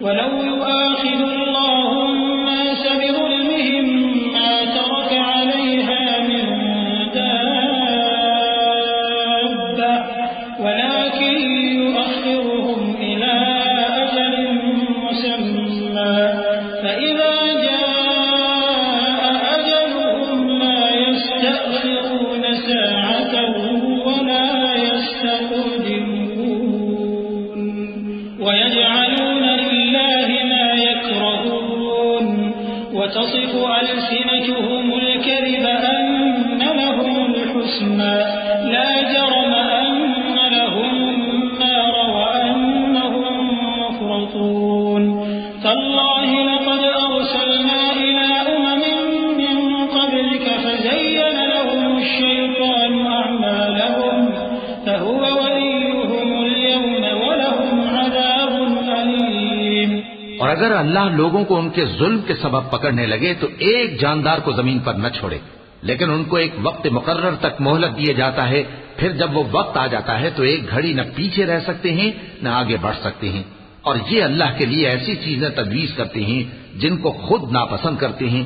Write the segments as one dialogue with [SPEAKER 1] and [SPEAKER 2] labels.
[SPEAKER 1] ولو يؤاخذ الله الناس بظلمهم ما ترك عليها من دابة ولكن يؤخرهم إلى أجل مسمى فإذا جاء أجلهم لا يستأخرون ساعة ولا يستقدمون ويجعلون لله ما يكرهون وتصف ألسنتهم الكذب أن لهم الحسنى لا جرم أن لهم النار وأنهم مفرطون تالله لقد أرسلنا إلى أمم من قبلك فزين لهم الشيطان أعمالهم فهو وليهم اليوم ولهم عذاب أليم.
[SPEAKER 2] اور اگر اللہ لوگوں کو ان کے ظلم کے سبب پکڑنے لگے تو ایک جاندار کو زمین پر نہ چھوڑے، لیکن ان کو ایک وقت مقرر تک مہلت دیے جاتا ہے، پھر جب وہ وقت آ جاتا ہے تو ایک گھڑی نہ پیچھے رہ سکتے ہیں نہ آگے بڑھ سکتے ہیں. اور یہ اللہ کے لیے ایسی چیزیں تجویز کرتے ہیں جن کو خود ناپسند کرتے ہیں،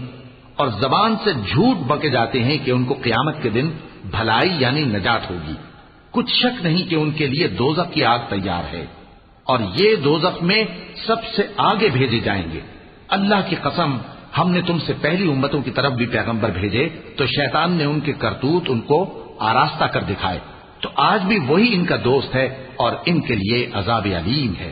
[SPEAKER 2] اور زبان سے جھوٹ بکے جاتے ہیں کہ ان کو قیامت کے دن بھلائی یعنی نجات ہوگی. کچھ شک نہیں کہ ان کے لیے دوزخ کی آگ تیار ہے، اور یہ دوزخ میں سب سے آگے بھیجے جائیں گے. اللہ کی قسم، ہم نے تم سے پہلی امتوں کی طرف بھی پیغمبر بھیجے تو شیطان نے ان کے کرتوت ان کو آراستہ کر دکھائے، تو آج بھی وہی ان کا دوست ہے اور ان کے لیے عذاب علیم ہے.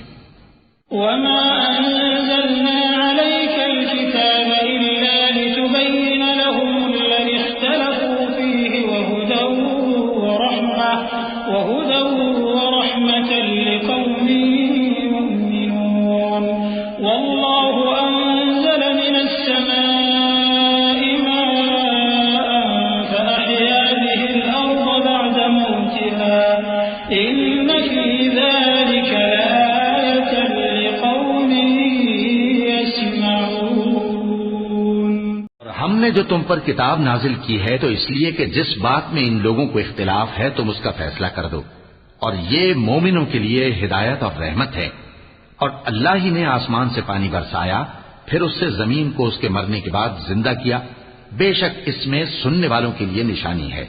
[SPEAKER 1] وما أنزلنا عليك الكتاب إلا لتبين لهم الذي اختلفوا فيه وهدى ورحمة لقوم يؤمنون. والله أنزل من السماء ماء فأحيا به الأرض بعد موتها إن في ذلك لآية لقوم يسمعون.
[SPEAKER 2] ہم نے جو تم پر کتاب نازل کی ہے تو اس لیے کہ جس بات میں ان لوگوں کو اختلاف ہے تم اس کا فیصلہ کر دو، اور یہ مومنوں کے لیے ہدایت اور رحمت ہے. اور اللہ ہی نے آسمان سے پانی برسایا، پھر اس سے زمین کو اس کے مرنے کے بعد زندہ کیا. بے شک اس میں سننے والوں کے لیے نشانی ہے.